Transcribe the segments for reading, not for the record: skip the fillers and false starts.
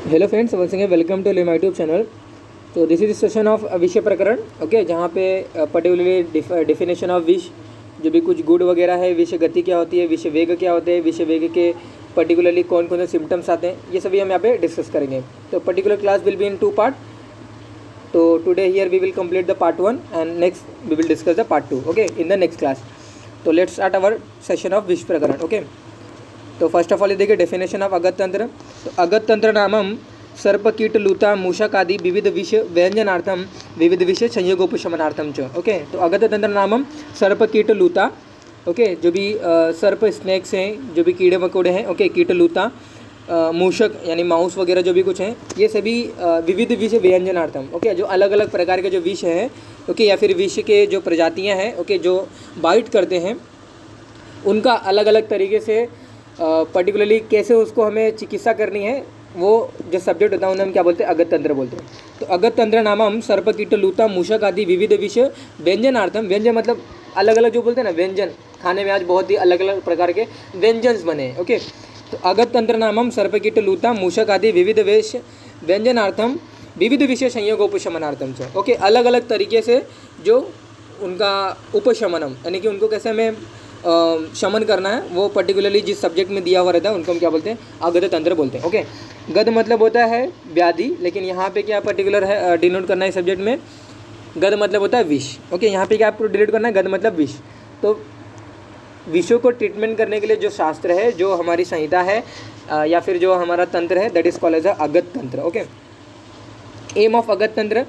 Hello friends, once again welcome to my YouTube channel. तो this is session of विषय प्रकरण, okay, जहाँ पे पर्टिकुलरली डेफिनेशन ऑफ विष, जो भी कुछ गुड वगैरह है, विषय गति क्या होती है, विषय वेग क्या होते हैं, विषय वेग के पर्टिकुलरली कौन कौन से सिम्टम्स आते हैं, ये सभी हम यहाँ पे डिस्कस करेंगे। तो particular class will be in 2 part. तो today here we will complete the part 1 and next we will discuss the part 2, okay, in the next class. तो let's start our session of विष प्रकरण, okay. तो first of all ये देखिए definition of अगत तंत्र। तो अगत तंत्र नामम सर्प कीट लूता मूषक आदि विविध विष व्यंजनार्थम विविध विष संयोगोपशमनार्थम च, ओके। तो अगत तंत्र नामम सर्प कीट लूता, ओके, जो भी सर्प स्नेक्स हैं, जो भी कीड़े मकोड़े हैं, ओके, कीट लूता, मूषक यानी माउस वगैरह जो भी कुछ हैं, ये सभी विविध विष व्यंजनार्थम, ओके, जो अलग अलग प्रकार के जो विष हैं, ओके, या फिर विष के जो प्रजातियाँ हैं, ओके, जो बाइट करते हैं, उनका अलग अलग तरीके से पर्टिकुलरली कैसे उसको हमें चिकित्सा करनी है, वो जो सब्जेक्ट होता है उन्हें हम क्या बोलते हैं, अगत तंत्र बोलते हैं। तो अगत तंत्र नामम सर्प कीट लूता मूषक आदि विविध विष व्यंजनार्थम, व्यंजन मतलब अलग अलग जो बोलते हैं ना, व्यंजन खाने में आज बहुत ही अलग अलग प्रकार के व्यंजन बने, ओके। तो अगत तंत्र नामम सर्प कीट लूता मूषक आदि विविध विष व्यंजनार्थम विविध विषय संयोगोपशमनार्थम से, ओके, अलग अलग तरीके से जो उनका उपशमनम यानी कि उनको कैसे हमें शमन करना है, वो पर्टिकुलरली जिस सब्जेक्ट में दिया हुआ रहता है उनको हम क्या बोलते हैं, अगत तंत्र बोलते हैं, ओके। गद मतलब होता है व्याधि, लेकिन यहाँ पे क्या पर्टिकुलर है डिनोट करना है सब्जेक्ट में, गद मतलब होता है विष, ओके। यहाँ पे क्या आपको डिलीट करना है, गद मतलब विष। तो विषों को ट्रीटमेंट करने के लिए जो शास्त्र है, जो हमारी संहिता है या फिर जो हमारा तंत्र है, दैट इज कॉल्ड एज अगत तंत्र, ओके। एम ऑफ अगत तंत्र,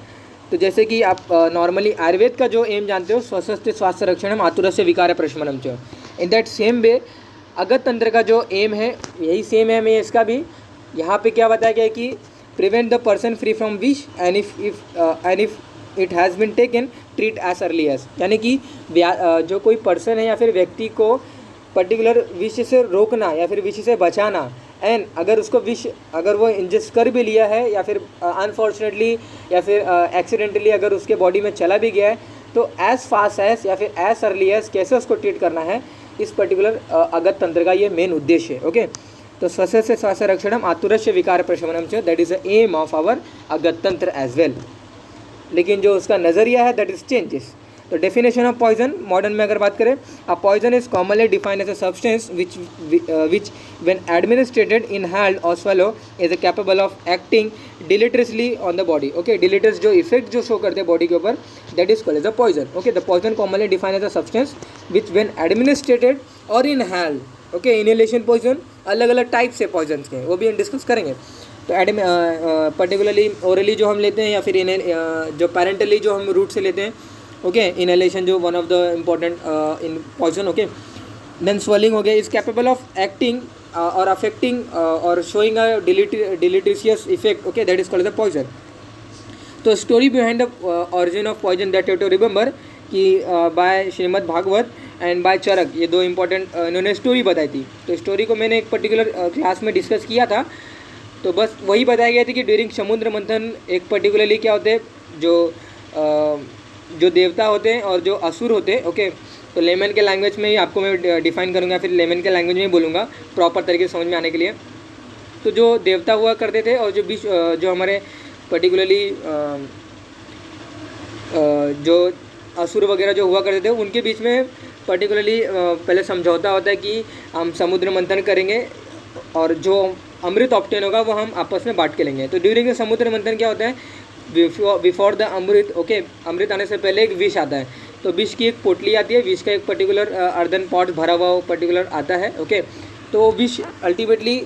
तो जैसे कि आप नॉर्मली आयुर्वेद का जो एम जानते हो, स्वस्थ स्वास्थ्य रक्षणम आतुरस्य विकार प्रशमनम च, इन दैट सेम वे अगत तंत्र का जो एम है यही सेम एम है इसका भी। यहाँ पे क्या बताया गया है कि prevent the person free from विश and if it has been taken treat as early as, यानी कि जो कोई पर्सन है या फिर व्यक्ति को पर्टिकुलर विष से रोकना या फिर विष से बचाना, एंड अगर उसको विष अगर वो इंजेस्ट कर भी लिया है या फिर अनफॉर्चुनेटली या फिर एक्सीडेंटली अगर उसके बॉडी में चला भी गया है, तो एज फास्ट एज या फिर एज अर्ली एज कैसे उसको ट्रीट करना है, इस पर्टिकुलर अगत तंत्र का ये मेन उद्देश्य है, ओके। तो स्वस्थ से स्वास्थ्य रक्षणम आतुरस्य विकार प्रशमनम च, that is the aim of our अगत तंत्र एज वेल। लेकिन जो उसका नज़रिया है दैट इज चेंजेस। तो डेफिनेशन ऑफ पॉइजन मॉडर्न में अगर बात करें, a poison is commonly defined as a substance which when administered inhaled और swallow is capable of acting deleteriously on the body, okay. Deleterious जो इफेक्ट जो show करते हैं बॉडी के ऊपर, that is called as a poison, okay. The poison commonly defined as a substance which when administered और inhaled, okay. Inhalation poison अलग अलग type से पॉइजन के, वो भी हम डिस्कस करेंगे। तो पर्टिकुलरली ओरली जो हम लेते हैं या फिर जो पेरेंटली जो हम रूट से लेते हैं, ओके, इनहेलेशन जो one of the important in poison, okay. Then swelling हो गया, इज कैपेबल ऑफ एक्टिंग और अफेक्टिंग और showing a deleterious effect, okay, that is called the poison. तो story behind the origin of poison that you to remember कि by Shrimad Bhagavat and by Charak, ये दो important इन्होंने story बताई थी। तो स्टोरी को मैंने एक पर्टिकुलर क्लास में डिस्कस किया था, तो बस वही बताया गया था कि ड्यूरिंग समुद्र मंथन एक पर्टिकुलरली क्या होते हैं, जो देवता होते हैं और जो असुर होते हैं, ओके। तो लेमन के लैंग्वेज में ही आपको मैं डिफाइन करूँगा, फिर लेमन के लैंग्वेज में ही बोलूँगा प्रॉपर तरीके से समझ में आने के लिए। तो जो देवता हुआ करते थे और जो हमारे पर्टिकुलरली जो असुर वगैरह जो हुआ करते थे, उनके बीच में पर्टिकुलरली पहले समझौता होता है कि हम समुद्र मंथन करेंगे और जो अमृत ऑप्टेन होगा वो हम आपस में बांट के लेंगे। तो ड्यूरिंग द समुद्र मंथन क्या होता है, बिफोर द अमृत, ओके, अमृत आने से पहले एक विष आता है। तो विष की एक पोटली आती है, विष का एक पर्टिकुलर अर्धन पॉट भरा हुआ पर्टिकुलर आता है, ओके। तो विष अल्टीमेटली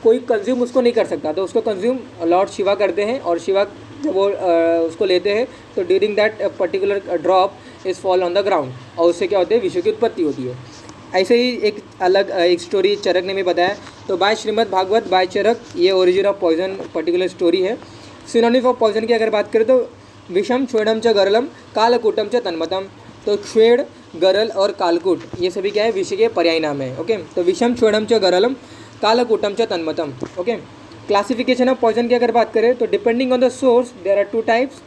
कोई कंज्यूम उसको नहीं कर सकता, तो उसको कंज्यूम लॉर्ड शिवा करते हैं, और शिवा जब वो उसको लेते हैं तो during that particular drop is fall on the ground, और उससे क्या होती है, विष की उत्पत्ति होती है। ऐसे ही एक अलग एक स्टोरी चरक ने भी बताया। तो बाय श्रीमद् भागवत बाय चरक, ये origin of poison particular story है। सिनोनिम ऑफ पॉइजन की अगर बात करें तो विषम श्वेडम च गरलम कालकूटम च तन्मतम। तो श्वेड, गरल और कालकूट ये सभी क्या है, विष के पर्याय नाम है, ओके। तो विषम श्वेडम च गरलम कालकूटम च तन्मतम, ओके। क्लासिफिकेशन ऑफ पॉइजन की अगर बात करें तो depending on the source there are 2 types,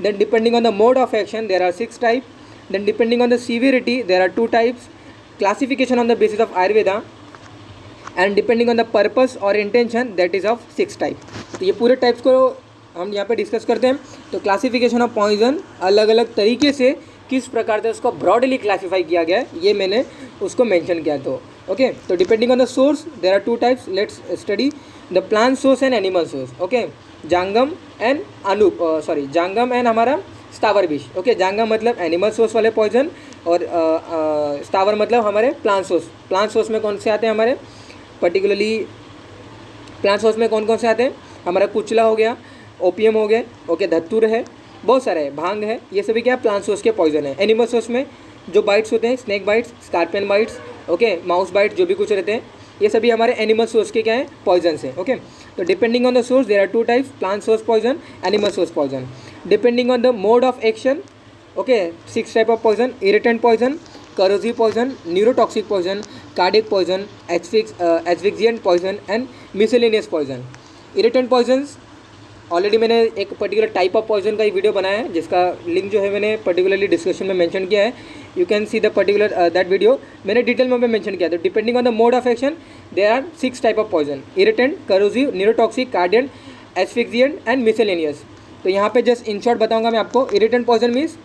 then depending on the mode of action there are 6 type, then depending on the severity there are 2 types. Classification on the basis of Ayurveda, and depending on the purpose और intention that is of 6 type. तो ये पूरे types को हम यहाँ पे discuss करते हैं। तो क्लासिफिकेशन ऑफ पॉइजन, अलग अलग तरीके से किस प्रकार से उसको ब्रॉडली क्लासीफाई किया गया है, ये मैंने उसको मेंशन किया। तो ओके, तो depending on the source there are 2 types, let's study the plant source and animal source. Okay, जांगम एंड जांगम एंड हमारा स्थावर विष। ओके, जांगम मतलब एनिमल सोर्स वाले पॉइजन और स्थावर मतलब हमारे प्लांट सोर्स। प्लांट सोर्स में कौन से आते हैं हमारे, पर्टिकुलरली प्लांट सोर्स में कौन कौन से आते हैं, हमारा कुचला हो गया, ओपियम हो गया, ओके, धतूर है, बहुत सारे है, भांग है, ये सभी क्या प्लांट सोर्स के पॉइजन है। एनिमल सोर्स में जो बाइट्स होते हैं, snake bites, scorpion bites, okay, mouse bite, जो भी कुछ रहते हैं, ये सभी हमारे एनिमल सोर्स के क्या है, पॉइजन्स हैं। ओके, तो depending on the source there are 2 types, plant source poison, animal source poison. Depending on the mode of action, okay, 6 type of poison, irritant poison, corrosive poison, neurotoxic poison, cardiac poison, asphyxiant poison and miscellaneous poison. Irritant poisons, already मैंने एक particular type of poison का ही video बनाया है, जिसका link जो है मैंने particularly description में मेंशन किया है। You can see the particular that video, मैंने डिटेल में मेंशन किया था। Depending on the mode of action there are 6 type of poison, irritant, corrosive, neurotoxic, cardiac, asphyxiant and miscellaneous. तो यहाँ पे जस्ट इन शॉर्ट बताऊँगा मैं आपको। इरिटेंट पॉइजन मीन्स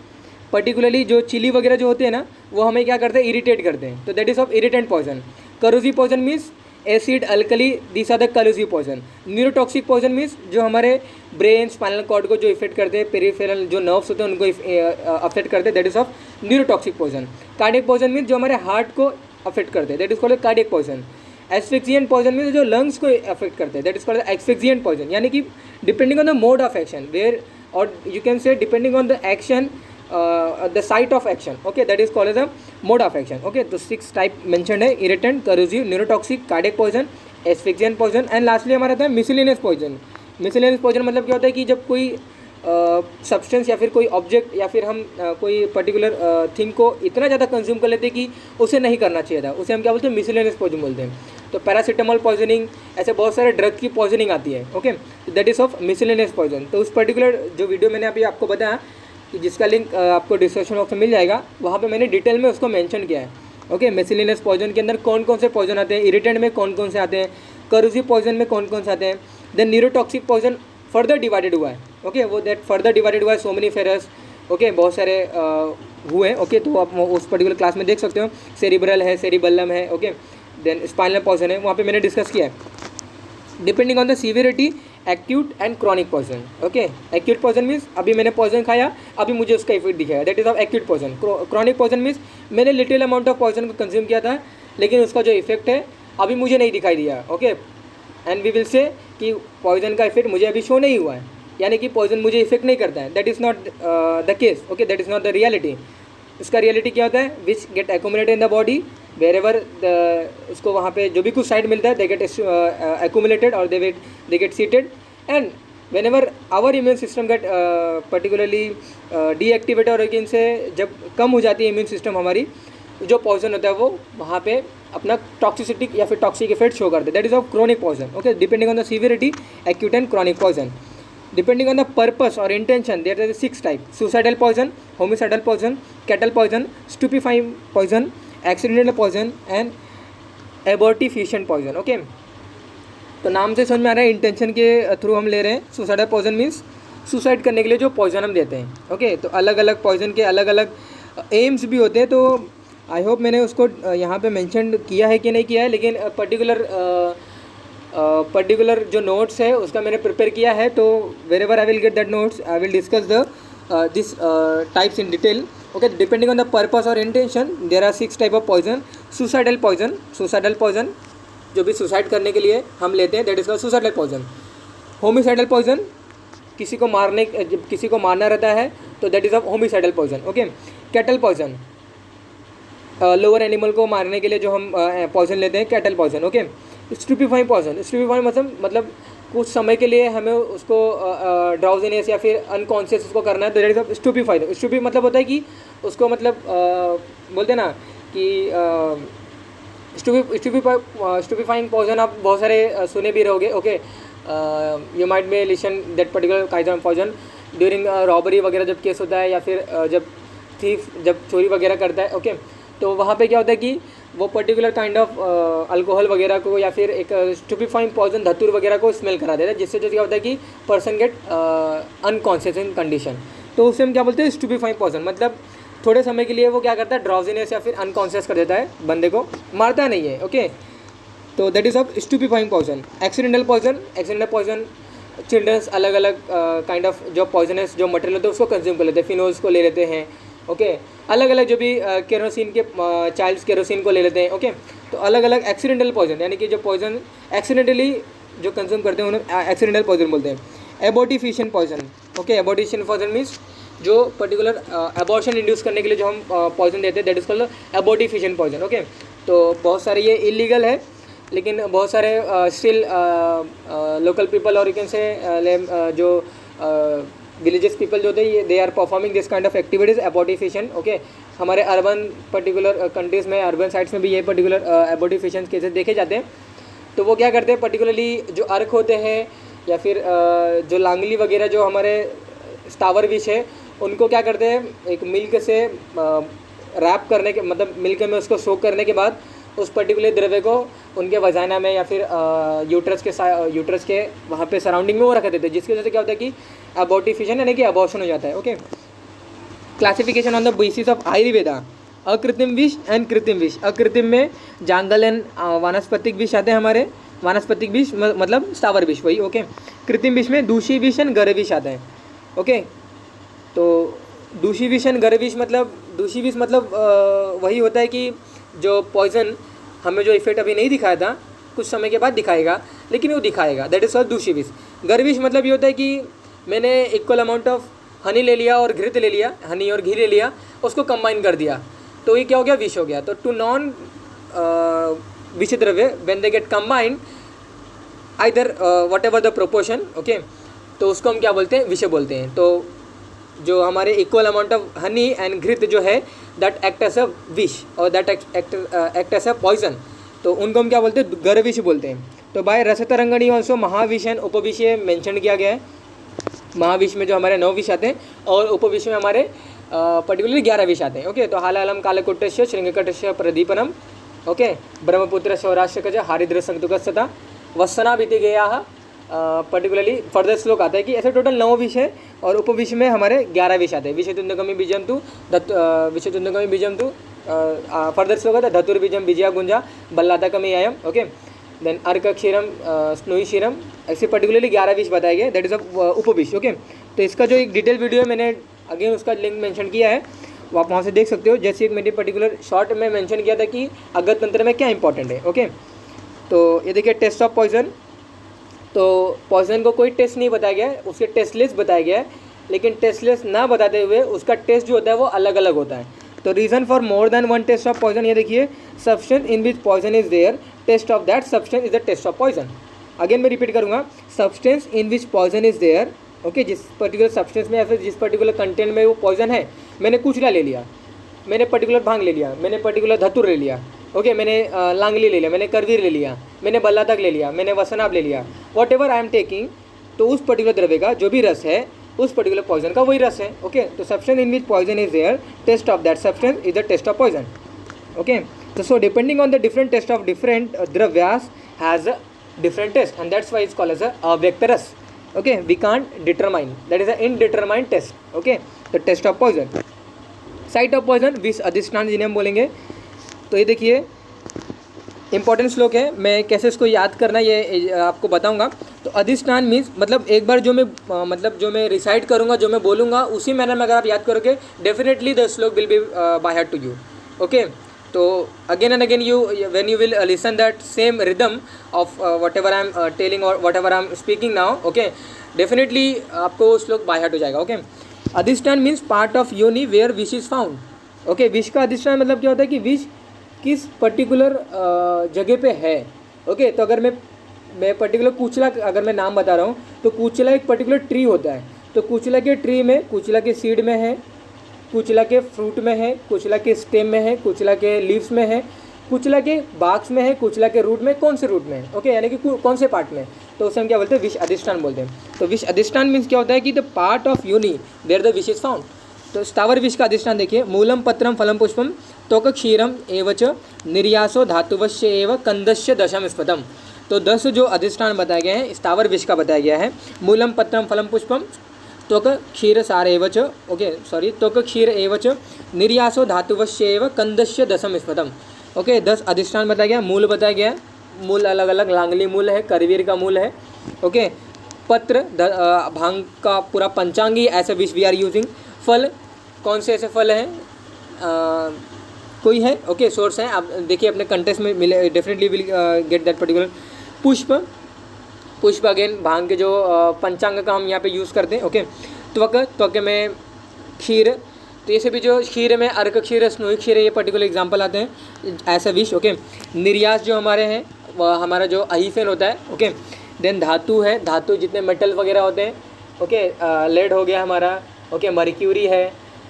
पर्टिकुलरली जो चिली वगैरह जो होते हैं ना, वो हमें क्या करते हैं, इरिटेट करते हैं, तो that is of irritant poison. Corrosive poison means acid, alkali, this are the corrosive poison. Neurotoxic poison means जो हमारे ब्रेन, स्पाइनल कॉर्ड को जो इफेक्ट करते हैं, पेरिफेरल जो नर्व्स होते हैं उनको अफेक्ट करते हैं, that is of neurotoxic poison. Cardiac poison means जो हमारे हार्ट को अफेक्ट करते हैं, that is called cardiac poison. Asphyxiant poison means जो लंग्स को अफेक्ट करते हैं, that is called asphyxiant poison. यानी कि depending on the mode of action where, और you can say depending on the action, the site of action, okay, that is called as a mode of action. Okay, तो 6 type mentioned है, irritant, corrosive, neurotoxic, cardiac poison, asphyxiant poison and lastly हमारा आता है miscellaneous poison. Miscellaneous poison मतलब क्या होता है कि जब कोई सब्सटेंस या फिर कोई ऑब्जेक्ट या फिर हम कोई पर्टिकुलर थिंग को इतना ज़्यादा कंज्यूम कर लेते हैं कि उसे नहीं करना चाहिए था, उसे हम क्या बोलते हैं, मिसलेनियस पॉइजन बोलते हैं। तो पैरासीटामोल पॉइजनिंग, ऐसे बहुत सारे ड्रग की पॉइजनिंग आती है। Okay, that is of miscellaneous poison. तो उस पर्टिकुलर जो वीडियो मैंने अभी आपको बताया कि जिसका लिंक आपको डिस्क्रिप्शन बॉक्स में मिल जाएगा, वहाँ पे मैंने डिटेल में उसको मेंशन किया है। ओके, मिसलेनियस पॉइजन के अंदर कौन कौन से पॉइजन आते हैं, इरिटेंट में कौन कौन से आते हैं, करोसिव पॉइजन में कौन कौन से आते हैं, then neurotoxic poison further divided हुआ है। ओके, वो दैट फर्दर डिवाइडेड हुआ है, सोमनीफेरस, ओके, बहुत सारे हुए। ओके, तो आप उस पर्टिकुलर क्लास में देख सकते हो, सेरिब्रल है, सेरिबेलम है, ओके, देन स्पाइनल पॉइजन है, वहाँ पे मैंने डिस्कस किया है। Depending on the severity, acute and chronic poison. Okay, acute poison means अभी मैंने पॉइजन खाया, अभी मुझे उसका इफेक्ट दिखाया, that is of acute poison. Chronic poison means मैंने लिटिल अमाउंट ऑफ पॉइजन को कंज्यूम किया था, लेकिन उसका जो इफेक्ट है अभी मुझे नहीं दिखाई दिया। Okay, and we will say कि पॉइजन का इफेक्ट मुझे अभी शो नहीं हुआ है, यानी कि पॉइजन मुझे इफेक्ट नहीं करता है, that is not the case. Okay, that is not the reality. इसका रियलिटी क्या होता है, which get accumulated in the body wherever उसको वहाँ पे जो भी कुछ साइड मिलता है, दे गेट एक्यूमुलेटेड और they get seated, and whenever our immune system get particularly deactivated, और इनसे जब कम हो जाती है इम्यून सिस्टम हमारी, जो पॉइजन होता है वो वहाँ पे अपना टॉक्सिसिटी या फिर टॉक्सिक इफेक्ट शो करते हैं, that is of chronic poison. Okay, depending on the severity, acute and chronic poison. Depending on the purpose और intention there are 6 type, suicidal poison, homicidal poison, cattle poison, stupefying poison, accidental poison and abortifacient poison. Okay, तो नाम से समझ में आ रहा है, intention के through हम ले रहे हैं। सुसाइडल पॉइजन मीन्स सुसाइड करने के लिए जो पॉइजन हम देते हैं। ओके, तो अलग अलग पॉइजन के अलग अलग एम्स भी होते हैं, तो आई होप मैंने उसको यहाँ पे मेंशन किया है कि नहीं किया है, लेकिन पर्टिकुलर जो नोट्स है उसका मैंने प्रिपेयर किया है, तो wherever I will get that notes I will discuss the this types in detail. Okay, depending on the purpose और intention there are 6 type of poison. Suicidal poison जो भी सुसाइड करने के लिए हम लेते हैं, that is called suicidal poison. Homicidal poison, किसी को मारना रहता है, तो that is of homicidal poison. Okay, cattle poison, lower animal को मारने के लिए जो हम पॉइजन लेते हैं, कैटल पॉइजन। ओके, स्टूपिफाइंग पॉइजन, स्टूपिफाइंग मतलब कुछ समय के लिए हमें उसको ड्राउजीनेस या फिर अनकॉन्शियस उसको करना है, तो दैट इज ऑफ स्टूपिफाइड। स्टूपी मतलब होता है कि उसको मतलब बोलते हैं ना कि स्टूपिफाइंग पॉइजन आप बहुत सारे सुने भी रहोगे। Okay, you might may listen that particular kind of poison during robbery वगैरह जब केस होता है, या फिर जब थीफ जब चोरी वगैरह करता है। ओके, तो वहाँ पे क्या होता है कि वो पर्टिकुलर काइंड ऑफ अल्कोहल वगैरह को या फिर एक स्टूपिफाइंग पॉइजन धतूर वगैरह को स्मेल करा देता है, जिससे जो क्या होता है कि पर्सन गेट अनकॉन्शियस इन कंडीशन। तो उससे हम क्या बोलते हैं, स्टूपिफाइंग पॉइजन। मतलब थोड़े समय के लिए वो क्या करता है, ड्राउजीनेस या फिर अनकॉन्शियस कर देता है बंदे को, मारता नहीं है। ओके, तो that is of stupefying poison. Accidental poison childrens अलग अलग काइंड ऑफ जो पॉइजनस जो मटेरियल होते हैं उसको कंज्यूम कर लेते हैं, फिनोल्स को ले लेते हैं। ओके, अलग अलग जो भी केरोसिन के चाइल्ड्स केरोसिन को ले लेते हैं। ओके, तो अलग अलग एक्सीडेंटल पॉइजन, यानी कि जो पॉइजन एक्सीडेंटली जो कंज्यूम करते हैं उन्हें एक्सीडेंटल पॉइजन बोलते हैं। Abortifacient poison. Okay, abortifacient poison means जो पर्टिकुलर एबॉर्शन इंड्यूस करने के लिए जो हम पॉइजन देते हैं, that is called abortifacient poison. Okay, तो बहुत सारे ये इलीगल है, लेकिन बहुत सारे स्टिल लोकल पीपल और यू कैन से जो विलेजेस पीपल जो होते हैं, ये they are performing this kind of activities abortifacient. Okay, हमारे अर्बन पर्टिकुलर कंट्रीज़ में, अर्बन साइट्स में भी ये पर्टिकुलर एबॉर्टिफिशिएंट केसेस देखे जाते हैं। तो वो क्या करते हैं, पर्टिकुलरली जो अर्क होते हैं या फिर जो लांगली वगैरह जो हमारे स्थावर विष है, उनको क्या करते हैं, एक मिल्क से रैप करने के, मतलब मिल्क में उसको सोक करने के बाद उस पर्टिकुलर द्रव्य को उनके वजाना में या फिर यूट्रस के वहाँ पे सराउंडिंग में वो रख देते हैं, जिसकी वजह से क्या होता है कि अबॉर्टिफिशिएंट यानी कि अबॉर्शन हो जाता है। Okay, classification on the basis of Ayurveda, अकृत्रिम विष एंड कृत्रिम विष। अकृत्रिम में जांगल एंड वानस्पतिक विष आते हैं हमारे, वानस्पतिक विष मतलब स्थावर विष वही। ओके, कृत्रिम विष में दूषी विष एंड गर विष आते हैं। ओके, तो दूषी विष एंड गर विष मतलब वही होता है कि जो पॉइजन हमें जो इफेक्ट अभी नहीं दिखाया था, कुछ समय के बाद दिखाएगा, लेकिन वो दिखाएगा, दैट इज कॉल्ड दूषी विष। गर विष मतलब ये होता है कि मैंने इक्वल अमाउंट ऑफ हनी ले लिया और घृत ले लिया, हनी और घी ले लिया, उसको कंबाइन कर दिया, तो ये क्या हो गया, विष हो गया। तो टू नॉन विष द्रव्य when they get combined either what ever the proportion, okay, तो उसको हम क्या बोलते हैं, विष बोलते हैं। तो जो हमारे equal amount of honey and घृत जो है, दैट एक्ट एज अ विष और that act as a poison, तो उनको हम क्या बोलते हैं, गर विष बोलते हैं। तो बाय रसतरंगणी ऑल्सो महाविष एंड उपविष मेंशन किया गया है। महाविष में जो हमारे 9 विष आते हैं और उपविष में हमारे पर्टिकुलरली 11 विष आते हैं। ओके, तो हालालम कालकुट्टस्य श्रृंगकटस्य प्रदीपनम, ओके, ब्रह्मपुत्र सौराष्ट्र हारिद्र संतुकस्तता वत्सना बीती गया। पर्टिकुलरली फर्दर श्लोक आता है कि ऐसे टोटल 9 विष है और उपविष में हमारे 11 विष आते हैं। विषयतुंदकमी बीजम तु विषयतुंदकमी बीजम तु फर्दर श्लोक आता है धतुर्बीजम विजया गुंजा बल्लातकमी आयम। ओके, देन अर्क क्षीरम स्नोई क्षीरम, ऐसे पर्टिकुलरली 11 विष बताए गए, दैट इज उपविष। ओके, तो इसका जो एक डिटेल वीडियो है मैंने अगेन उसका लिंक मेंशन किया है, वो आप वहाँ से देख सकते हो। जैसे एक मैंने पर्टिकुलर शॉर्ट में मेंशन किया था कि अगत तंत्र में क्या इंपॉर्टेंट है। ओके, तो ये देखिए टेस्ट ऑफ पॉइजन। तो पॉइजन को कोई टेस्ट नहीं बताया गया है, उसके टेस्टलेस बताया गया है, लेकिन टेस्टलेस ना बताते हुए उसका टेस्ट जो होता है वो अलग अलग होता है। तो reason for more than one test of poison, ये देखिए, substance in which poison is there, test of that substance is the test of poison. Again मैं रिपीट करूँगा, substance in which poison is there, okay, जिस particular substance में या फिर जिस particular content में वो पॉइजन है, मैंने कुचला ले लिया, मैंने पर्टिकुलर भांग ले लिया, मैंने पर्टिकुलर धतुर ले लिया, ओके, मैंने लांगली ले लिया, मैंने करवीर ले लिया, मैंने बल्लातक ले लिया, मैंने वसनाब ले लिया, what ever I am taking, तो उस पर्टिकुलर द्रव्य का जो भी रस है उस पर्टिकुलर पॉइजन का वही रस है। ओके, तो substance in which poison is there, test of that substance is the test of poison. Okay, तो so depending on the different taste of different द्रव्यास has a different test and that's why it's called as a avectorous. Okay, we can't determine, that is an indeterminate test. Okay, the test of poison, site of poison, विष अधिष्ठान जिन्हें हम बोलेंगे। तो ये देखिए important श्लोक है, मैं कैसे इसको याद करना ये आपको बताऊंगा। तो अधिष्ठान मीन्स मतलब एक बार जो मैं रिसाइट करूंगा, जो मैं बोलूंगा उसी मैनर में अगर आप याद करोगे, डेफिनेटली द श्लोक will be by heart to you. Okay, तो again and again when you will listen that same rhythm of whatever I am telling or whatever I am speaking now, okay, definitely आपको वो श्लोक by heart हो जाएगा। Okay, अधिष्ठान means part of योनि where विश is found. Okay, विश का अधिष्ठान मतलब क्या होता है कि विश किस पर्टिकुलर जगह पे है। ओके, तो अगर मैं पर्टिकुलर कुचला, अगर मैं नाम बता रहा हूँ, तो कुचला एक पर्टिकुलर ट्री होता है, तो कुचला के ट्री में, कुचला के सीड में है, कुचला के फ्रूट में है, कुचला के स्टेम में है, कुचला के लीव्स में है, कुचला के बाक्स में है, कुचला के रूट में, कौन से रूट में है। ओके, यानी कि कौन से पार्ट में, तो उसे हम क्या बोलते हैं, विष अधिष्ठान बोलते हैं। तो विष अधिष्ठान मीन्स क्या होता है कि द पार्ट ऑफ यूनि वेयर द विश इज फाउंड। तो स्थावर विष का अधिष्ठान देखिए, मूलम पत्रम फलम पुष्पम त्वक क्षीरम एवच निर्यासो धातुवश्य एव कंदस्य दशम स्फुटम। तो 10 जो अधिष्ठान बताए गए हैं स्थावर विष का बताया गया है। मूलम पत्रम फलम पुष्पम त्वक क्षीर सार एवच, ओके सॉरी, त्वक क्षीर एवच निर्यासो धातुवश्य एव कंदस्य दशम स्फुटम। ओके 10 अधिष्ठान बताया गया, मूल बताया गया है। मूल अलग अलग, लांगली मूल है, करवीर का मूल है। ओके पत्र भांग का पूरा पंचांगी ऐसे विच वी आर यूजिंग। फल कौन से ऐसे फल हैं, कोई है, ओके सोर्स है, आप देखिए अपने कंटेस्ट में मिले, definitely will get that particular. पुष्प, पुष्प अगेन भांग के जो पंचांग का हम यहाँ पे यूज़ करते हैं। ओके त्वक, त्वक में क्षीर, तो ये सभी जो क्षीर में अर्क क्षीर, स्नोई क्षीर, ये पर्टिकुलर एग्जांपल आते हैं ऐसा विष। ओके निर्यास जो हमारे हैं वह हमारा जो अहीफेन होता है। ओके देन धातु है, धातु जितने मेटल वगैरह होते हैं। ओके लेड हो गया हमारा, ओके मर्क्यूरी है,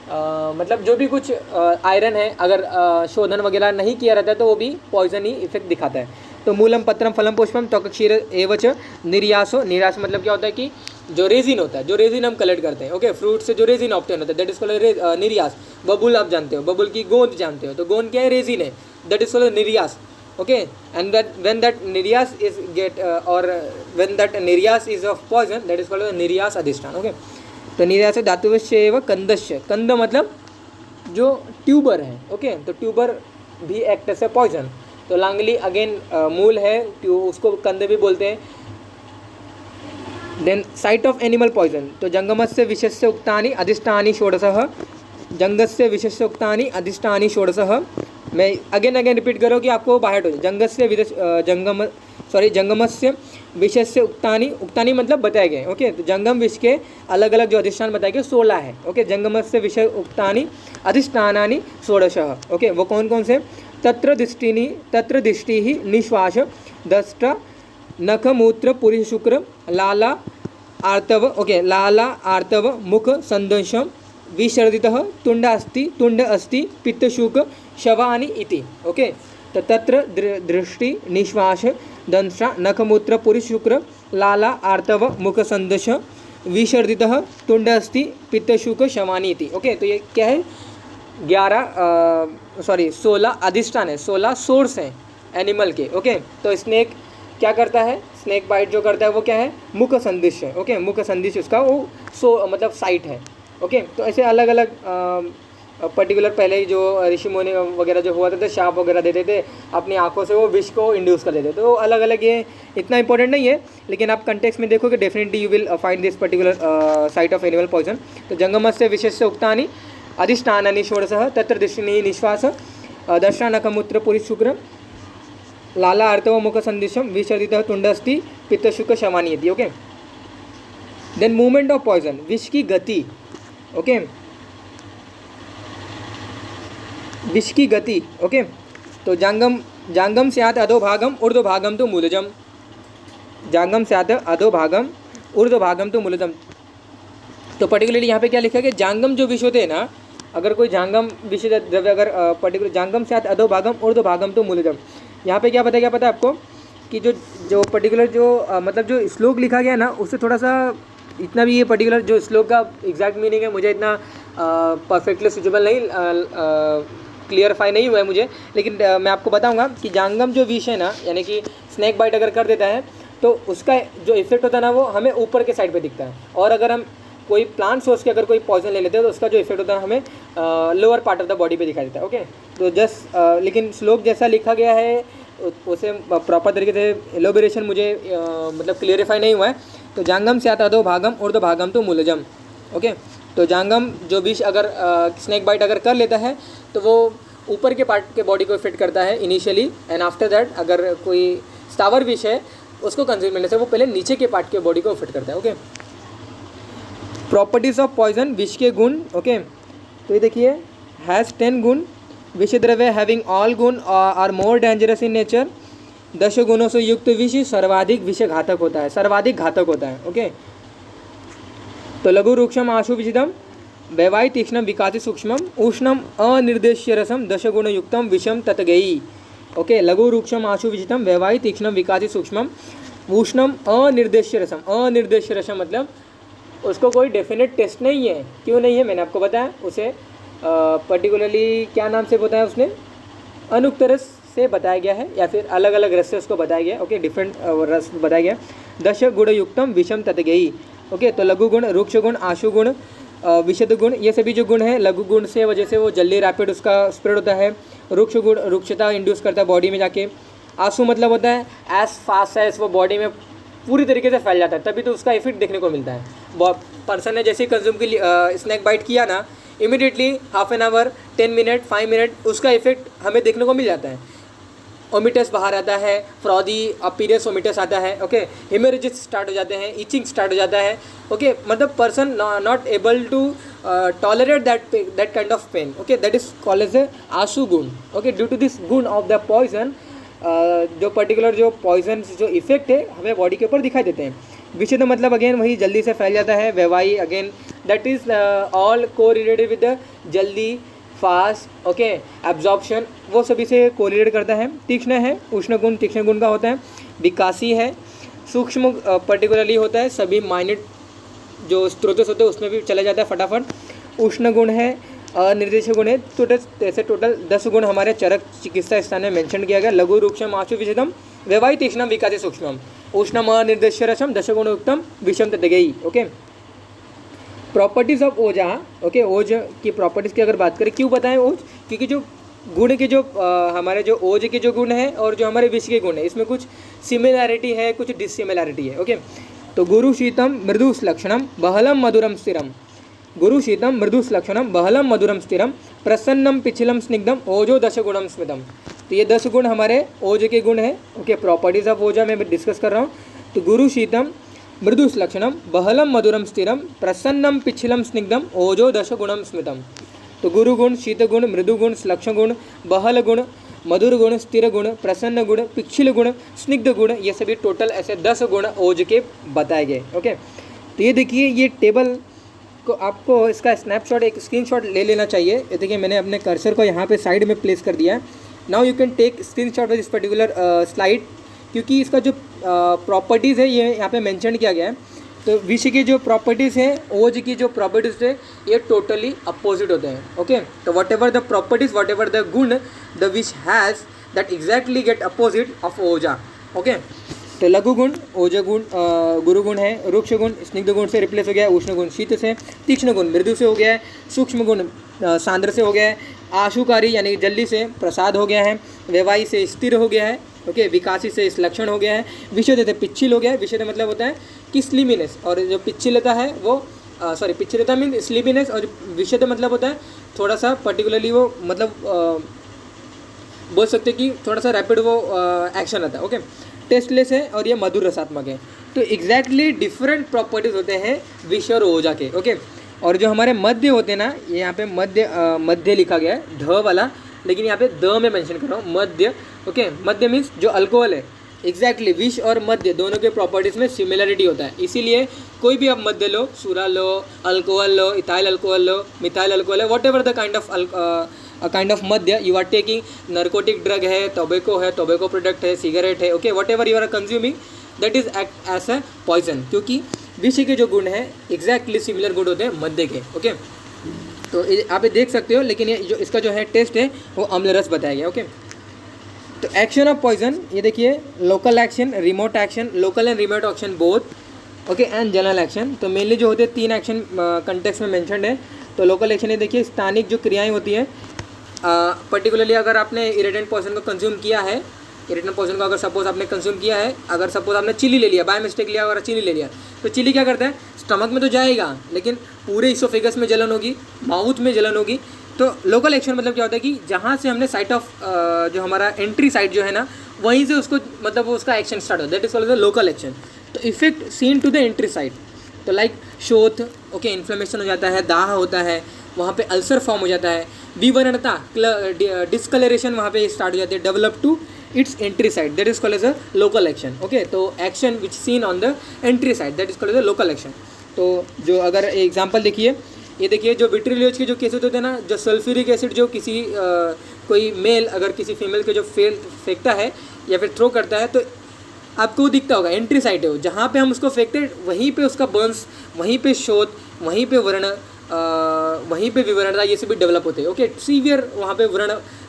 मतलब जो भी कुछ आयरन है, अगर शोधन वगैरह नहीं किया रहता है तो वो भी पॉइजन ही इफेक्ट दिखाता है। तो मूलम पत्रम फलम पुष्पम त्वक क्षीर एवच निर्यासो, निर्यास मतलब क्या होता है कि जो रेजिन होता है, जो रेजिन हम कलेक्ट करते हैं। ओके फ्रूट से जो रेजिन ऑब्टेन होता है दैट इज कॉल्ड निर्यास। बबुल आप जानते हो, बबुल की गोंद जानते हो, तो गोंद क्या है, रेजिन है, दैट इज कॉल्ड निर्यास। ओके एंड व्हेन दैट निर्यास इज गेट और व्हेन दैट निर्यास is of poison that is called निर्यास अधिष्ठान। ओके तो निर्यास धातुवश्य एव कंदस्य, कंद मतलब जो ट्यूबर है। ओके तो ट्यूबर भी एक्ट एज ए पॉइजन। तो लांगली अगेन मूल है, उसको कंद भी बोलते हैं। Then site of animal poison, तो जंगमस्य विषस्य उक्तानि अधिष्ठानि षोडशः, जंगस्य विषस्य उक्तानि अधिष्ठानि षोडशः। मैं अगेन रिपीट करो कि आपको बाहर हो जाए। जंगमस्य विषस्य उक्तानि, उक्तानि मतलब बताए गए। ओके तो जंगम विष के अलग अलग जो अधिष्ठान बताए गए 16 है। ओके जंगमस्य विषय उक्तानि अधिष्ठानानि षोडशः। ओके वो कौन कौन से, तत्र दृष्टि ही निश्वास दष्टा नख मूत्र पुरुष शुक्र लाला आर्तव। ओके लाला आर्तव मुख संदंशम विसर्जितः तुंड अस्ति पित्तशुक शवानि इति। ओके तो तत्र दृष्टि निश्वास दंष्ट्रा नखमूत्र पुरुष शुक्र लाला आर्तव मुख संदश विसर्जितः तुंड अस्ति पित्तशुक शवानि इति। ओके तो ये क्या है, 16 अधिष्ठान है, 16 सोर्स हैं एनिमल के। ओके तो स्नेक क्या करता है, स्नेक बाइट जो करता है वो क्या है, मुख संदिश है। ओके मुख संदिश उसका वो मतलब साइट है। ओके तो ऐसे अलग अलग पर्टिकुलर पहले ही जो ऋषि मुनि वगैरह जो हुआ थे शाप वगैरह देते थे अपनी आंखों से, वो विष को इंड्यूस कर देते थे। तो अलग अलग, ये इतना इंपॉर्टेंट नहीं है, लेकिन आप कंटेक्स्ट में देखोगे definitely you will find this particular site of animal poison. तो जंगमस्य विषयस्य उक्तानि अधिष्ठानानि षोडशः तत्र दृष्टिनि निश्वास दर्शा नखमूत्र पुरुष शुक्र लाला आर्तव मुख संदिशम विसर्जितः तुंड अस्ति पित्तशुक शवानि इति। Okay then movement of poison, विष की गति। ओके विष की गति। ओके तो जांगम स्यात् अधोभागम ऊर्ध्वभागम तो मूलजम, जांगम स्यात् अधोभागम ऊर्ध्वभागम तो मूलजम। तो पर्टिकुलरली यहाँ पे क्या लिखा है कि जांगम जो विष होते हैं ना, अगर कोई जांगम विष द्रव्य अगर पर्टिकुलर जांगम स्यात् अधोभागम ऊर्ध्वभागम तो मूलजम, यहाँ पे क्या पता है आपको कि जो पर्टिकुलर जो मतलब जो श्लोक लिखा गया है ना, उससे थोड़ा सा इतना भी ये पर्टिकुलर जो श्लोक का एग्जैक्ट मीनिंग है मुझे इतना परफेक्टली सुटेबल नहीं, क्लियरफाई नहीं हुआ है मुझे, लेकिन मैं आपको बताऊंगा कि जांगम जो विष है ना, यानी कि स्नैक बाइट अगर कर देता है तो उसका जो इफेक्ट होता है ना वो हमें ऊपर के साइड पे दिखता है, और अगर हम कोई प्लांट सोर्स के अगर कोई पॉइजन ले लेते हैं तो उसका जो इफेक्ट होता है हमें lower part of the body पे दिखाई देता है। ओके तो जस्ट लेकिन श्लोक जैसा लिखा गया है उसे प्रॉपर तरीके से एलोबरेशन मुझे मतलब क्लियरिफाई नहीं हुआ है। तो जांगम स्यात् अधोभागम ऊर्ध्वभागम तो मूलजम। ओके तो जांगम जो विष अगर स्नैक बाइट अगर कर लेता है तो वो ऊपर के पार्ट के बॉडी को इफेक्ट करता है इनिशियली, एंड आफ्टर दैट अगर कोई स्थावर विष है उसको कंज्यूम करने से वो पहले नीचे के पार्ट के बॉडी को इफेक्ट करता है। ओके प्रॉपर्टीज ऑफ पॉइजन, विष के गुण। ओके तो ये देखिए हैज़ 10 गुण, विष द्रव्य हैविंग ऑल गुण are more dangerous in nature. 10 गुणों से युक्त विष सर्वाधिक विष घातक होता है, सर्वाधिक घातक होता है। ओके तो लघु रूक्षम आशु विजितम वैवाई तीक्ष्णम विकाति सूक्ष्मम उष्णम अनिर्देश्य रसम 10 गुण युक्तम विषम ततगई। ओके लघु रूक्षम आशु विजितम वैवाई तीक्ष्णम विकाति सूक्ष्मम उष्णम अनिर्देश्य रसम। अनिर्देश्य रसम मतलब उसको कोई डेफिनेट टेस्ट नहीं है। क्यों नहीं है, मैंने आपको बताया, उसे पर्टिकुलरली क्या नाम से बताया उसने, अनुक्त रस से बताया गया है या फिर अलग अलग रस से उसको बताया गया, ओके, डिफरेंट रस बताया गया। दश गुण युक्तम विषम ततगेयी, ओके, तो लघु गुण, रुक्ष गुण, आशु गुण, विशद गुण, ये सभी जो गुण है लघु गुण से वजह से वो जल्दी रैपिड उसका स्प्रेड होता है। रुक्ष गुण रुक्षता इंड्यूस करता है बॉडी में जाके। आंसू मतलब होता है एज फास्ट एज वो बॉडी में पूरी तरीके से फैल जाता है, तभी तो उसका इफेक्ट देखने को मिलता है। पर्सन ने जैसे ही कंज्यूम की स्नैक बाइट किया ना, immediately half an hour, 10 minute, 5 minute उसका इफेक्ट हमें देखने को मिल जाता है। ओमिटस बाहर आता है, फ्रॉदी पीरियस ओमिटस आता है, ओके, हेमोरेजिस स्टार्ट हो जाते हैं, इचिंग स्टार्ट हो जाता है, ओके, मतलब person not able to tolerate that kind of pain, okay, that is called as a आंसू गुण, ओके, ड्यू टू दिस गुण ऑफ द पॉइजन, जो पर्टिकुलर जो पॉइजन जो इफेक्ट है हमें बॉडी के ऊपर दिखाई देते हैं। विषद मतलब अगेन वही जल्दी से फैल जाता है। वैवाही अगेन दैट इज ऑल को रिलेटेड विद द जल्दी, फास्ट, ओके, एब्जॉर्प्शन, वो सभी से कोरिलेट करता है। तीक्ष्ण है, उष्ण गुण तीक्ष्ण गुण का होता है। विकासी है, सूक्ष्म पर्टिकुलरली होता है, सभी माइनट जो स्त्रोत होते हैं उसमें भी चला जाता है फटाफट। उष्ण गुण है, निर्देश गुण है, तो ऐसे टोटल 10 गुण हमारे चरक चिकित्सा स्थान में मेंशन किया गया। लघु रुक्षम आशु विषदम वैवाही तीक्ष्णम विकासी सूक्ष्मम उष्णम निर्देश रसम दश गुण युक्तम विषम ततगेयी, ओके। प्रॉपर्टीज़ ऑफ ओजा, ओके, ओज की प्रॉपर्टीज़ की अगर बात करें, क्यों बताएं ओज, क्योंकि जो गुण के जो हमारे जो ओज के जो गुण है और जो हमारे विष के गुण है इसमें कुछ सिमिलैरिटी है, कुछ डिसिमिलैरिटी है, ओके। तो गुरु शीतम मृदु लक्षणम बहलम मधुरम स्थिरम, गुरु शीतम मृदु लक्षणम बहलम मधुरम स्थिरम प्रसन्नम पिछलम स्निग्धम ओजो 10 गुणम स्मितम। तो ये 10 गुण हमारे ओज के गुण है, ओके, प्रॉपर्टीज़ ऑफ ओजा में डिस्कस कर रहा हूँ। तो गुरु शीतम मृदु लक्षणम बहलम मधुरम स्थिरम प्रसन्नम पिछलम स्निग्धम ओजो 10 गुणम स्मितम। तो गुरु गुण, शीत गुण, मृदु गुण, श्लक्ष गुण, बहल गुण, मधुर गुण, स्थिर गुण, प्रसन्न गुण, पिछिल गुण, स्निग्ध गुण, ये सभी टोटल ऐसे 10 गुण ओज के बताए गए, ओके। तो ये देखिए, ये टेबल को आपको इसका स्नैपशॉट, एक स्क्रीनशॉट ले लेना चाहिए। ये देखिए मैंने अपने कर्सर को यहाँ पे साइड में प्लेस कर दिया है। Now you can take screenshot of this particular slide, क्योंकि इसका जो प्रॉपर्टीज़ है ये यहाँ पे मेंशन किया गया है। तो विष की जो प्रॉपर्टीज़ है, ओज की जो प्रॉपर्टीज़ है, ये टोटली अपोजिट होते हैं, ओके। तो whatever the properties, whatever the गुण the which has, that exactly get opposite of ओजा, ओके। तो लघु गुण ओज गुण गुरु गुण है, रुक्ष गुण स्निग्ध गुण से रिप्लेस हो गया है, उष्ण गुण शीत से, तीक्ष्ण गुण मृदु से हो गया है, सूक्ष्म गुण सांद्र से हो गया है, आशुकारी यानी जल्दी से प्रसाद हो गया है, वैवाही से स्थिर हो गया है, ओके, विकासी से लक्षण हो गया है, विषद से पिच्छिल हो गया है। विषद मतलब होता है कि स्लीमीनेस, और जो पिच्छिलता है वो पिच्छिलता मीन स्लीमीनेस, और विषद मतलब होता है थोड़ा सा पर्टिकुलरली वो मतलब बोल सकते कि थोड़ा सा रैपिड वो एक्शन आता है, ओके। टेस्टलेस है और ये मधुर रसात्मक है। तो एग्जैक्टली डिफरेंट प्रॉपर्टीज होते हैं विष और ओजा के, ओके। और जो हमारे मध्य होते हैं ना, ये यहाँ पे मध्य लिखा गया है ध वाला, लेकिन यहाँ पे द में मेंशन कर रहा हूँ, मध्य, ओके। मध्य मीन्स जो अल्कोहल है, एग्जैक्टली विष और मध्य दोनों के प्रॉपर्टीज़ में सिमिलरिटी होता है। इसीलिए कोई भी आप मध्य लो, सूरा लो, अल्कोहल लो, इथाइल अल्कोहल लो, मिथाइल अल्कोहल है, whatever the kind of मध्य you are taking, narcotic drug है, टोबैको प्रोडक्ट है, सिगरेट है, okay, whatever you are consuming, that is act as a poison, क्योंकि विष के जो गुण है एग्जैक्टली सिमिलर गुण होते हैं मध्य के, ओके। तो आप ये देख सकते हो, लेकिन ये जो इसका जो है टेस्ट है वो अम्ल रस बताया गया, ओके। तो एक्शन ऑफ पॉइजन, ये देखिए, local action, remote action, local and remote action both, okay, and general action. तो मेनली जो होते हैं 3 एक्शन कंटेक्स्ट में मेंशनड है। तो लोकल एक्शन है, देखिए, स्थानिक जो क्रियाएं होती हैं, पर्टिकुलरली अगर आपने इरिटेंट पॉइजन को कंज्यूम किया है, इरिटेंट पॉइजन को अगर सपोज आपने कंज्यूम किया है, अगर सपोज आपने चिली ले लिया, बाय मिस्टेक लिया और चिली ले लिया, तो चिली क्या करता है, स्टमक में तो जाएगा लेकिन पूरे इसोफेगस में जलन होगी, माउथ में जलन होगी। तो लोकल एक्शन मतलब क्या होता है कि जहाँ से हमने साइट ऑफ जो हमारा एंट्री साइट जो है ना, वहीं से उसको मतलब उसका एक्शन स्टार्ट होता है, that is called the local action. तो effect seen to the entry site, तो लाइक शोथ, ओके, इन्फ्लेमेशन हो जाता है, दाह होता है, वहाँ पे अल्सर फॉर्म हो जाता है, विवरणता, डिस्कलरेशन वहाँ पे स्टार्ट हो जाती है, develop to its entry site, that is called as a local action, okay. तो action which seen on the entry site, that is called as a local action. तो जो अगर एग्जाम्पल देखिए, ये देखिए, जो विट्रिलियोज के जो केसेस होते हैं ना, जो सल्फ्यूरिक एसिड जो किसी कोई मेल अगर किसी फीमेल के जो फेंकता है या फिर थ्रो करता है, तो आपको दिखता होगा एंट्री साइट है वो, जहाँ पे हम उसको फेंकते हैं वहीं पे उसका बर्न्स, वहीं पे शोथ, वहीं पे व्रण वहीं पे विवरणता ये सभी डेवलप होते हैं। ओके, सीवियर वहाँ पे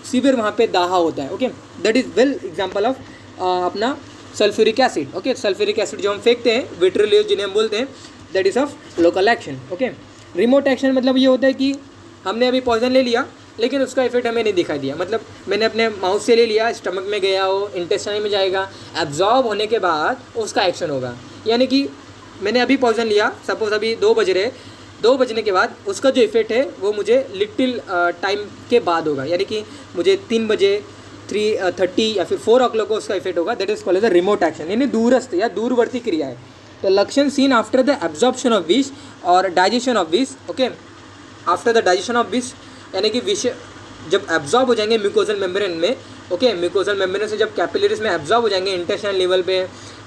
सीवियर वहाँ पे दाहा होता है। Okay, that is well example of अपना sulphuric acid. Okay, sulphuric acid जो हम फेंकते हैं, विट्रियोलेज जिन्हें हम बोलते हैं, that is of local action. Okay, remote action मतलब ये होता है कि हमने अभी पॉइजन ले लिया लेकिन उसका इफेक्ट हमें नहीं दिखाई दिया। मतलब मैंने अपने माउथ से ले लिया, स्टमक में गया, वो इंटेस्टाइन में जाएगा, एब्जॉर्ब होने के बाद उसका एक्शन होगा। यानी कि मैंने अभी पॉइजन लिया, सपोज अभी 2 बज रहे, 2 बजने के बाद उसका जो इफेक्ट है वो मुझे लिटिल टाइम के बाद होगा। यानी कि मुझे 3 बजे 3:30 या फिर 4 o'clock को उसका इफेक्ट होगा। That is called as a remote action, यानी दूरस्थ या दूरवर्ती क्रिया है। तो लक्षण seen after the absorption of विष और डाइजेशन ऑफ विष। Okay, after the digestion of विष यानी कि विष जब एब्जॉर्ब हो जाएंगे म्यूकोजल मेम्ब्रेन में। ओके, म्यूकोजल मेम्ब्रेन से जब कैपिलरीज में एब्जॉर्ब हो जाएंगे इंटेस्टाइन लेवल पे,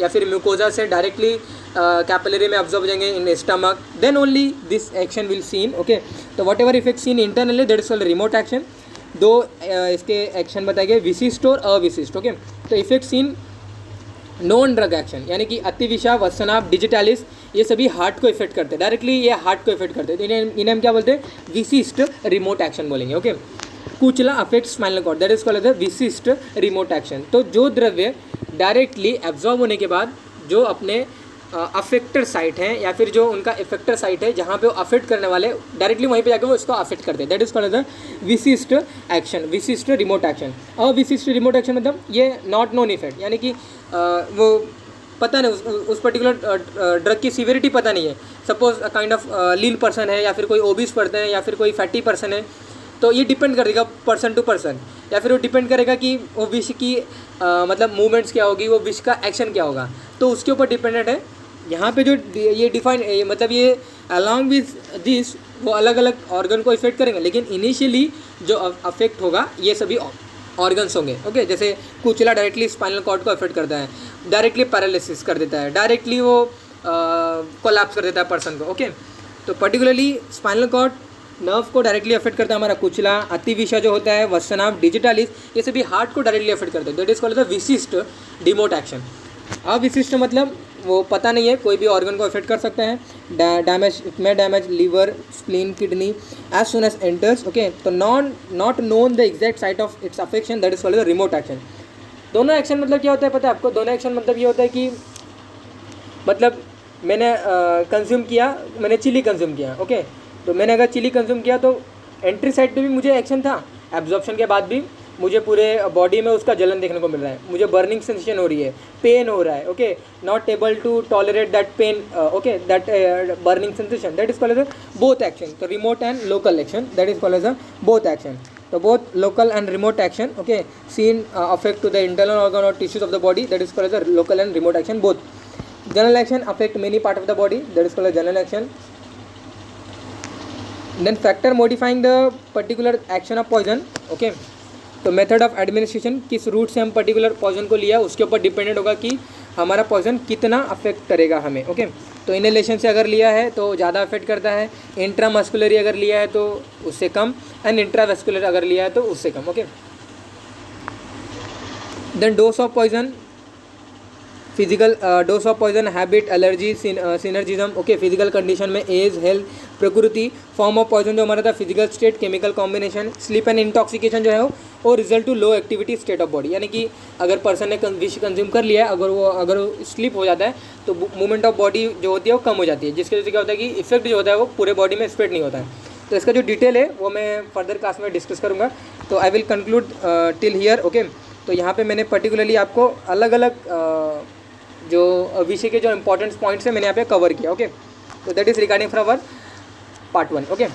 या फिर म्यूकोजा से डायरेक्टली कैपिलरी में एब्जॉर्ब हो जाएंगे in stomach, then only this action will seen. Okay, तो whatever effect seen internally that is called remote action. दो इसके एक्शन बताए गए, विशिष्ट और अविशिष्ट। ओके, तो effect seen non drug action यानी कि अतिविषा, वत्सनाभ, डिजिटालिस, ये सभी हार्ट को इफेक्ट करते हैं, डायरेक्टली ये हार्ट को इफेक्ट करते हैं। तो इन्हें हम क्या बोलते हैं, विशिष्ट रिमोट एक्शन बोलेंगे। ओके, कुचला affect spinal cord, that is called as विशिष्ट रिमोट एक्शन। तो जो द्रव्य डायरेक्टली एब्जॉर्ब होने के बाद जो अपने अफेक्टर साइट हैं या फिर जो उनका इफेक्टर साइट है जहाँ पे वो अफेक्ट करने वाले डायरेक्टली वहीं पे जाकर वो इसको अफेक्ट करते हैं, दैट इज कॉल्ड एज विशिष्ट एक्शन, विशिष्ट रिमोट एक्शन। अविशिष्ट रिमोट एक्शन मतलब ये नॉट नोन इफेक्ट, यानी कि वो पता नहीं उस पर्टिकुलर ड्रग की सीवियरिटी पता नहीं है। Suppose kind of lean person है या फिर कोई ओबीस पर्सन है या फिर कोई फैटी पर्सन है, तो ये डिपेंड करेगा पर्सन टू पर्सन, या फिर वो डिपेंड करेगा कि वो विष की मतलब मूवमेंट्स क्या होगी, वो विष का एक्शन क्या होगा, तो उसके ऊपर डिपेंडेंट है। यहाँ पे जो ये डिफाइन मतलब ये अलॉन्ग विथ दिस वो अलग अलग ऑर्गन को इफेक्ट करेंगे, लेकिन इनिशियली जो अफेक्ट होगा ये सभी ऑर्गन्स होंगे। ओके, जैसे कुचला डायरेक्टली स्पाइनल कॉर्ड को अफेक्ट करता है, डायरेक्टली पैरालिसिस कर देता है, डायरेक्टली वो कोलैप्स कर देता है पर्सन को। ओके, तो पर्टिकुलरली स्पाइनल कॉर्ड नर्व को डायरेक्टली अफेक्ट करता है हमारा कुचला, अतिविषा जो होता है, वत्सनाभ, डिजिटालिस, ये सभी हार्ट को डायरेक्टली अफेक्ट करते हैं। दैट इज कॉल्ड द विशिष्ट रिमोट एक्शन। अविशिष्ट मतलब वो पता नहीं है, कोई भी ऑर्गन को अफेक्ट कर सकता है, डैमेज, इट में damage liver, spleen, kidney as soon as enters. Okay, तो not known the exact site of its affection, that is called the remote action. दोनों एक्शन मतलब क्या होता है पता है आपको? दोनों एक्शन मतलब ये होता है कि मतलब मैंने कंज्यूम किया, मैंने चिली कंज्यूम किया। ओके, तो मैंने अगर चिली कंज्यूम किया तो एंट्री साइड पे भी मुझे एक्शन था, एब्जॉर्प्शन के बाद भी मुझे पूरे बॉडी में उसका जलन देखने को मिल रहा है, मुझे बर्निंग सेंसेशन हो रही है, पेन हो रहा है। Okay, not able to tolerate that pain, okay, that burning sensation, that is called as both action. तो remote and local action, that is called as both action. तो both local and remote action, okay, seen affect to the internal organ और tissues of the body, that is called as local and remote action both. General action affect many part of the body, that is called as general action. Then factor modifying the particular action of poison. Okay, तो method of administration, किस route से हम particular poison को लिया उसके ऊपर dependent होगा कि हमारा पॉइजन कितना अफेक्ट करेगा हमें। ओके, तो इनहेलेशन से अगर लिया है तो ज़्यादा अफेक्ट करता है, इंट्रामस्कुलरी अगर लिया है तो उससे कम, एंड इंट्रावेस्कुलर अगर लिया है तो उससे कम। Okay, then dose of poison, physical dose of poison, habit, allergy, synergism. Okay, physical condition में एज, हेल्थ, प्रकृति, फॉर्म ऑफ पॉइजन जो हमारा था, physical state, chemical combination, sleep and intoxication जो है वो result to low activity state of body. यानी कि अगर पर्सन ने विष कंज्यूम कर लिया है, अगर वो स्लीप हो जाता है तो मूवमेंट ऑफ बॉडी जो होती है वो कम हो जाती है, जिसकी वजह से क्या होता है कि इफेक्ट जो होता है वो पूरे बॉडी में स्प्रेड नहीं होता है। तो इसका जो डिटेल है वो मैं फर्दर क्लास में डिस्कस करूँगा। तो I will conclude till here. Okay, तो यहाँ पर मैंने पर्टिकुलरली आपको अलग अलग जो विषय के जो इंपॉर्टेंट पॉइंट्स हैं मैंने यहाँ पे कवर किया। ओके, तो that is regarding from our part 1। Okay.